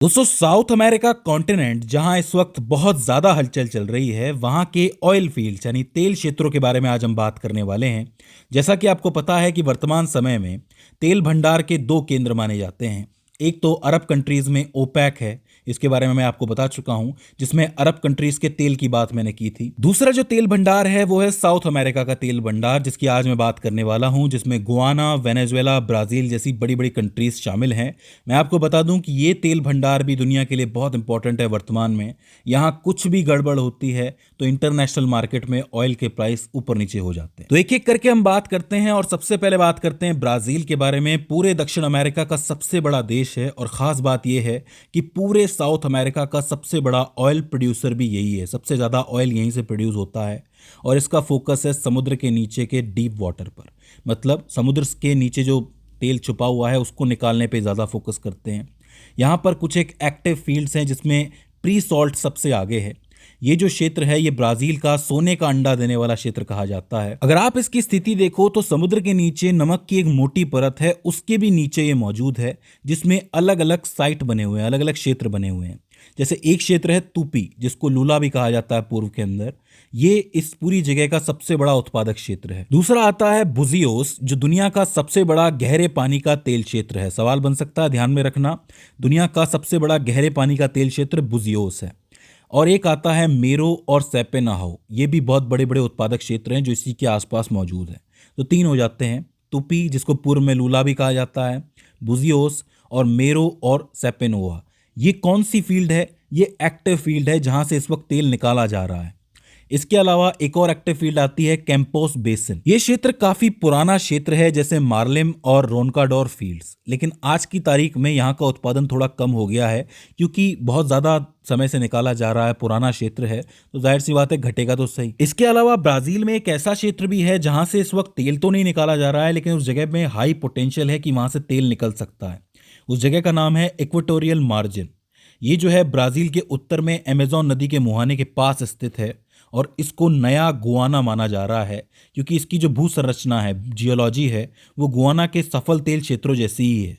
दोस्तों, south America continent जहां इस वक्त बहुत ज्यादा हलचल चल रही है, वहां के ऑयल फील्ड्स यानी तेल क्षेत्रों के बारे में आज हम बात करने वाले हैं। जैसा कि आपको पता है कि वर्तमान समय में तेल भंडार के दो केंद्र माने जाते हैं। एक तो अरब कंट्रीज में ओपेक है, इसके बारे में मैं आपको बता चुका हूं, जिसमें अरब कंट्रीज के तेल की बात मैंने की थी। दूसरा जो तेल भंडार है वो है साउथ अमेरिका का तेल भंडार, जिसकी आज मैं बात करने वाला हूं, जिसमें गुआना, वेनेजुएला, ब्राजील जैसी बड़ी बड़ी कंट्रीज शामिल हैं। मैं आपको बता दूं कि ये तेल भंडार भी दुनिया के लिए बहुत इंपॉर्टेंट है वर्तमान में। यहाँ कुछ भी गड़बड़ होती है तो इंटरनेशनल मार्केट में ऑयल के प्राइस ऊपर नीचे हो जाते हैं। तो एक एक करके हम बात करते हैं और सबसे पहले बात करते हैं ब्राजील के बारे में। पूरे दक्षिण अमेरिका का सबसे बड़ा देश है और खास बात यह है कि पूरे साउथ अमेरिका का सबसे बड़ा ऑयल प्रोड्यूसर भी यही है। सबसे ज़्यादा ऑयल यहीं से प्रोड्यूस होता है और इसका फोकस है समुद्र के नीचे के डीप वाटर पर, मतलब समुद्र के नीचे जो तेल छुपा हुआ है उसको निकालने पे ज़्यादा फोकस करते हैं। यहाँ पर कुछ एक एक्टिव फील्ड्स हैं जिसमें प्री सॉल्ट सबसे आगे है। ये जो क्षेत्र है ये ब्राजील का सोने का अंडा देने वाला क्षेत्र कहा जाता है। अगर आप इसकी स्थिति देखो तो समुद्र के नीचे नमक की एक मोटी परत है, उसके भी नीचे ये मौजूद है, जिसमें अलग अलग साइट बने हुए हैं, अलग अलग क्षेत्र बने हुए हैं। जैसे एक क्षेत्र है तुपी, जिसको लूला भी कहा जाता है पूर्व के अंदर। ये इस पूरी जगह का सबसे बड़ा उत्पादक क्षेत्र है। दूसरा आता है बुजियोस, जो दुनिया का सबसे बड़ा गहरे पानी का तेल क्षेत्र है। सवाल बन सकता है, ध्यान में रखना, दुनिया का सबसे बड़ा गहरे पानी का तेल क्षेत्र बुजियोस है। और एक आता है मेरो और सेपेनाहो, ये भी बहुत बड़े बड़े उत्पादक क्षेत्र हैं जो इसी के आसपास मौजूद है। तो तीन हो जाते हैं, तुपी जिसको पूर्व में लूला भी कहा जाता है, बुजियोस और मेरो और सेपेनोवा। ये कौन सी फील्ड है? ये एक्टिव फील्ड है जहां से इस वक्त तेल निकाला जा रहा है। इसके अलावा एक और एक्टिव फील्ड आती है कैंपोस बेसिन। ये क्षेत्र काफी पुराना क्षेत्र है, जैसे मार्लेम और रोनकाडोर फील्ड्स, लेकिन आज की तारीख में यहाँ का उत्पादन थोड़ा कम हो गया है क्योंकि बहुत ज्यादा समय से निकाला जा रहा है, पुराना क्षेत्र है, तो जाहिर सी बात है घटेगा तो सही। इसके अलावा ब्राजील में एक ऐसा क्षेत्र भी है जहां से इस वक्त तेल तो नहीं निकाला जा रहा है, लेकिन उस जगह में हाई पोटेंशियल है कि वहां से तेल निकल सकता है। उस जगह का नाम है इक्वेटोरियल मार्जिन। ये जो है ब्राजील के उत्तर में अमेजोन नदी के मुहाने के पास स्थित है और इसको नया गुआना माना जा रहा है क्योंकि इसकी जो भू संरचना है, जियोलॉजी है, वो गुआना के सफल तेल क्षेत्रों जैसी ही है।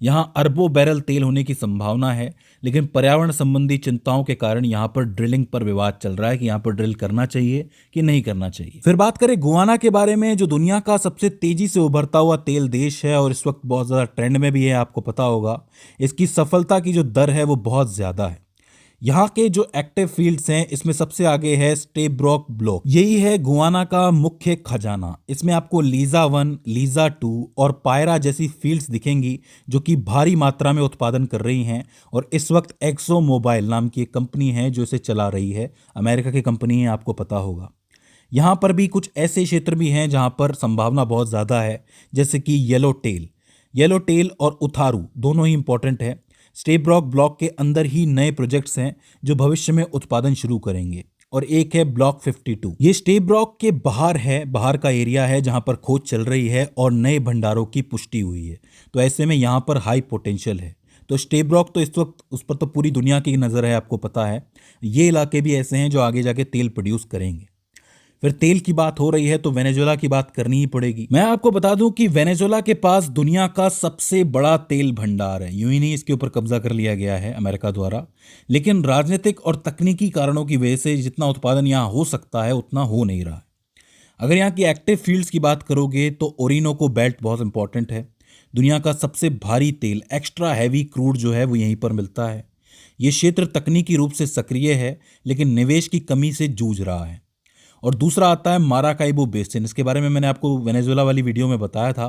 यहाँ अरबों बैरल तेल होने की संभावना है, लेकिन पर्यावरण संबंधी चिंताओं के कारण यहाँ पर ड्रिलिंग पर विवाद चल रहा है कि यहाँ पर ड्रिल करना चाहिए कि नहीं करना चाहिए। फिर बात करें गुआना के बारे में, जो दुनिया का सबसे तेजी से उभरता हुआ तेल देश है और इस वक्त बहुत ज़्यादा ट्रेंड में भी है, आपको पता होगा। इसकी सफलता की जो दर है वो बहुत ज़्यादा है। यहाँ के जो एक्टिव फील्ड्स हैं इसमें सबसे आगे है स्टेब्रोक ब्लॉक। यही है गुआना का मुख्य खजाना। इसमें आपको लीजा 1, लीजा 2 और पायरा जैसी फील्ड्स दिखेंगी जो कि भारी मात्रा में उत्पादन कर रही हैं। और इस वक्त एक्सो मोबाइल नाम की एक कंपनी है जो इसे चला रही है, अमेरिका की कंपनी है, आपको पता होगा। यहाँ पर भी कुछ ऐसे क्षेत्र भी हैं जहाँ पर संभावना बहुत ज़्यादा है, जैसे कि येलो टेल और उथारू दोनों ही इंपॉर्टेंट है। स्टेब्रोक ब्लॉक के अंदर ही नए प्रोजेक्ट्स हैं जो भविष्य में उत्पादन शुरू करेंगे। और एक है ब्लॉक 52, ये स्टेब्रोक के बाहर है, बाहर का एरिया है जहां पर खोज चल रही है और नए भंडारों की पुष्टि हुई है। तो ऐसे में यहां पर हाई पोटेंशियल है। तो स्टेब्रोक तो इस वक्त उस पर तो पूरी दुनिया की नज़र है, आपको पता है। ये इलाके भी ऐसे हैं जो आगे जाके तेल प्रोड्यूस करेंगे। फिर तेल की बात हो रही है तो वेनेजुएला की बात करनी ही पड़ेगी। मैं आपको बता दूं कि वेनेजुएला के पास दुनिया का सबसे बड़ा तेल भंडार है। यूं ही नहीं, इसके ऊपर कब्जा कर लिया गया है अमेरिका द्वारा, लेकिन राजनीतिक और तकनीकी कारणों की वजह से जितना उत्पादन यहाँ हो सकता है उतना हो नहीं रहा है। अगर यहाँ की एक्टिव फील्ड्स की बात करोगे तो ओरिनोको बेल्ट बहुत इंपॉर्टेंट है। दुनिया का सबसे भारी तेल, एक्स्ट्रा हैवी क्रूड जो है वो यहीं पर मिलता है। ये क्षेत्र तकनीकी रूप से सक्रिय है लेकिन निवेश की कमी से जूझ रहा है। और दूसरा आता है माराकाइबो बेसिन। इसके बारे में मैंने आपको वेनेजुएला वाली वीडियो में बताया था।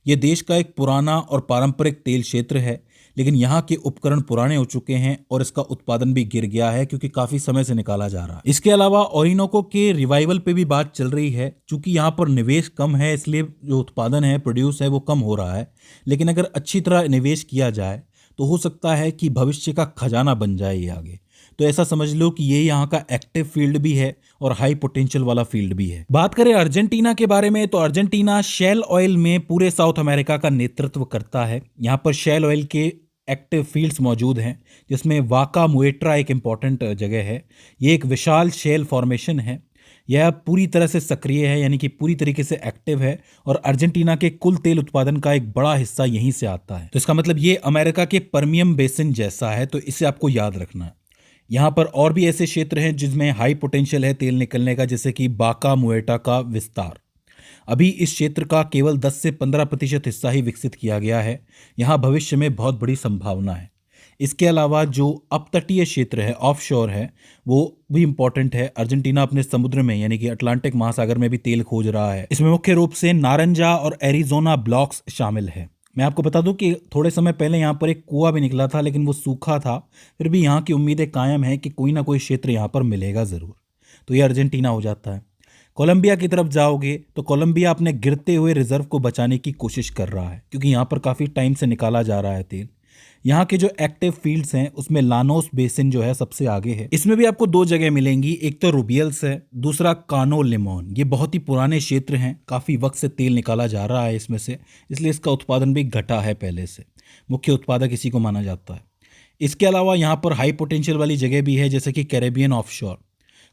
यह देश का एक पुराना और पारंपरिक तेल क्षेत्र है, लेकिन यहाँ के उपकरण पुराने हो चुके हैं और इसका उत्पादन भी गिर गया है क्योंकि काफ़ी समय से निकाला जा रहा है। इसके अलावा ओरिनोको के रिवाइवल पे भी बात चल रही है। चूंकि यहाँ पर निवेश कम है इसलिए जो उत्पादन है, प्रोड्यूस है, वो कम हो रहा है। लेकिन अगर अच्छी तरह निवेश किया जाए तो हो सकता है कि भविष्य का खजाना बन जाए ये आगे। तो ऐसा समझ लो कि ये यहाँ का एक्टिव फील्ड भी है और हाई पोटेंशियल वाला फील्ड भी है। बात करें अर्जेंटीना के बारे में तो अर्जेंटीना शेल ऑयल में पूरे साउथ अमेरिका का नेतृत्व करता है। यहाँ पर शेल ऑयल के एक्टिव फील्ड्स मौजूद हैं, जिसमें वाका मुएट्रा एक इंपॉर्टेंट जगह है। ये एक विशाल शेल फॉर्मेशन है यह अब पूरी तरह से सक्रिय है, यानी कि पूरी तरीके से एक्टिव है, और अर्जेंटीना के कुल तेल उत्पादन का एक बड़ा हिस्सा यहीं से आता है। तो इसका मतलब ये अमेरिका के परमियम बेसिन जैसा है, तो इसे आपको याद रखना है। यहाँ पर और भी ऐसे क्षेत्र हैं जिसमें हाई पोटेंशियल है तेल निकलने का, जैसे कि बाका मुएटा का विस्तार। अभी इस क्षेत्र का केवल 10 से 15% हिस्सा ही विकसित किया गया है। यहाँ भविष्य में बहुत बड़ी संभावना है। इसके अलावा जो अपतटीय क्षेत्र है, ऑफशोर है, वो भी इंपॉर्टेंट है। अर्जेंटीना अपने समुद्र में यानी कि अटलांटिक महासागर में भी तेल खोज रहा है। इसमें मुख्य रूप से नारंजा और एरिजोना ब्लॉक्स शामिल है। मैं आपको बता दूं कि थोड़े समय पहले यहाँ पर एक कुआं भी निकला था, लेकिन वो सूखा था। फिर भी यहाँ की उम्मीदें कायम है कि कोई ना कोई क्षेत्र यहाँ पर मिलेगा ज़रूर। तो ये अर्जेंटीना हो जाता है। कोलंबिया की तरफ जाओगे तो कोलंबिया अपने गिरते हुए रिजर्व को बचाने की कोशिश कर रहा है, क्योंकि यहाँ पर काफ़ी टाइम से निकाला जा रहा है तेल। यहाँ के जो एक्टिव फील्ड्स हैं उसमें लानोस बेसिन जो है सबसे आगे है। इसमें भी आपको दो जगह मिलेंगी, एक तो रुबियल्स है, दूसरा कानो लिमोन। ये बहुत ही पुराने क्षेत्र हैं, काफ़ी वक्त से तेल निकाला जा रहा है इसमें से, इसलिए इसका उत्पादन भी घटा है पहले से। मुख्य उत्पादक इसी को माना जाता है। इसके अलावा यहाँ पर हाई पोटेंशियल वाली जगह भी है, जैसे कि कैरेबियन ऑफशोर।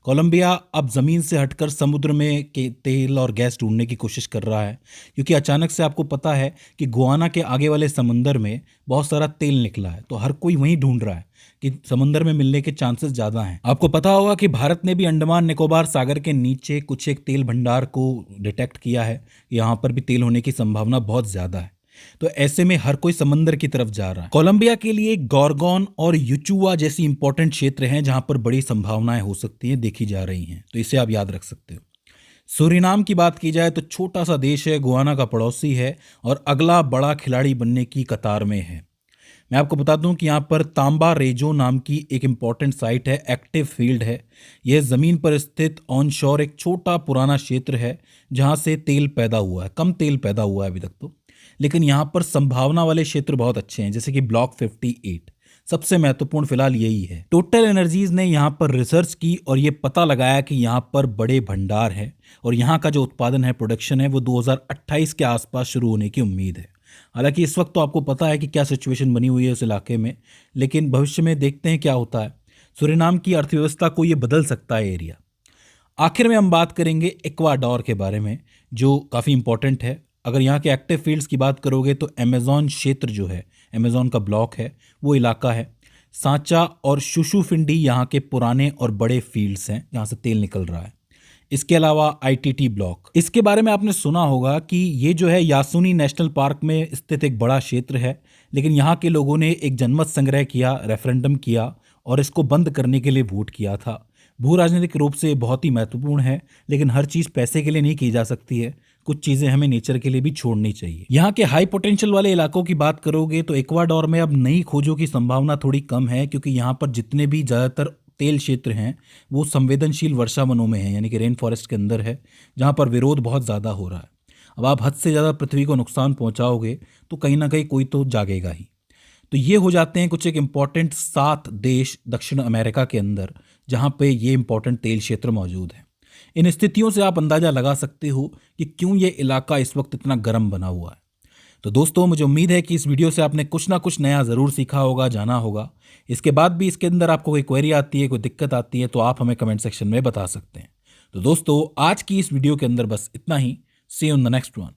कोलंबिया अब ज़मीन से हटकर समुद्र में के तेल और गैस ढूंढने की कोशिश कर रहा है, क्योंकि अचानक से आपको पता है कि गुआना के आगे वाले समंदर में बहुत सारा तेल निकला है, तो हर कोई वहीं ढूंढ रहा है कि समंदर में मिलने के चांसेस ज़्यादा हैं। आपको पता होगा कि भारत ने भी अंडमान निकोबार सागर के नीचे कुछ एक तेल भंडार को डिटेक्ट किया है। यहाँ पर भी तेल होने की संभावना बहुत ज़्यादा है। तो ऐसे में हर कोई समंदर की तरफ जा रहा है। कोलंबिया के लिए गॉर्गोन और यूचुआ जैसी इंपॉर्टेंट क्षेत्र हैं जहां पर बड़ी संभावनाएं हो सकती हैं, देखी जा रही हैं, तो इसे आप याद रख सकते हो। सूरीनाम की बात की जाए तो छोटा सा देश है, गुआना का पड़ोसी है और अगला बड़ा खिलाड़ी बनने की कतार में है। मैं आपको बता दूं कि यहाँ पर तांबा रेजो नाम की एक इम्पॉर्टेंट साइट है, एक्टिव फील्ड है। यह ज़मीन पर स्थित ऑनशोर एक छोटा पुराना क्षेत्र है जहाँ से तेल पैदा हुआ है। कम तेल पैदा हुआ है अभी तक तो, लेकिन यहाँ पर संभावना वाले क्षेत्र बहुत अच्छे हैं, जैसे कि ब्लॉक 58 सबसे महत्वपूर्ण फिलहाल यही है। टोटल एनर्जीज ने यहाँ पर रिसर्च की और ये पता लगाया कि यहाँ पर बड़े भंडार हैं और यहाँ का जो उत्पादन है, प्रोडक्शन है, वो 2028 के आसपास शुरू होने की उम्मीद है। हालांकि इस वक्त तो आपको पता है कि क्या सिचुएशन बनी हुई है उस इलाके में, लेकिन भविष्य में देखते हैं क्या होता है। सूरीनाम की अर्थव्यवस्था को ये बदल सकता है एरिया। आखिर में हम बात करेंगे इक्वाडोर के बारे में, जो काफ़ी इंपॉर्टेंट है। अगर यहाँ के एक्टिव फील्ड्स की बात करोगे तो अमेज़ॉन क्षेत्र जो है, अमेज़ॉन का ब्लॉक है, वो इलाका है। सांचा और शुशुफिंडी यहाँ के पुराने और बड़े फील्ड्स हैं जहाँ से तेल निकल रहा है। इसके अलावा आईटीटी ब्लॉक, इसके बारे में आपने सुना होगा कि ये जो है यासुनी नेशनल पार्क में स्थित एक बड़ा क्षेत्र है, लेकिन यहाँ के लोगों ने एक जनमत संग्रह किया, रेफरेंडम किया और इसको बंद करने के लिए वोट किया था। भू राजनीतिक रूप से बहुत ही महत्वपूर्ण है, लेकिन हर चीज़ पैसे के लिए नहीं की जा सकती है। कुछ चीज़ें हमें नेचर के लिए भी छोड़नी चाहिए। यहाँ के हाई पोटेंशियल वाले इलाकों की बात करोगे तो इक्वाडोर में अब नई खोजों की संभावना थोड़ी कम है, क्योंकि यहाँ पर जितने भी ज़्यादातर तेल क्षेत्र हैं वो संवेदनशील वर्षा वनों में हैं, यानी कि रेन फॉरेस्ट के अंदर है, जहाँ पर विरोध बहुत ज़्यादा हो रहा है। अब आप हद से ज़्यादा पृथ्वी को नुकसान पहुँचाओगे तो कहीं ना कहीं कोई तो जागेगा ही। तो ये हो जाते हैं कुछ एक इम्पॉर्टेंट 7 देश दक्षिण अमेरिका के अंदर जहाँ पे ये इम्पॉर्टेंट तेल क्षेत्र मौजूद हैं। इन स्थितियों से आप अंदाज़ा लगा सकते हो कि क्यों ये इलाका इस वक्त इतना गर्म बना हुआ है। तो दोस्तों, मुझे उम्मीद है कि इस वीडियो से आपने कुछ ना कुछ नया ज़रूर सीखा होगा, जाना होगा। इसके बाद भी इसके अंदर आपको कोई क्वेरी आती है, कोई दिक्कत आती है, तो आप हमें कमेंट सेक्शन में बता सकते हैं। तो दोस्तों, आज की इस वीडियो के अंदर बस इतना ही। See you in the next one.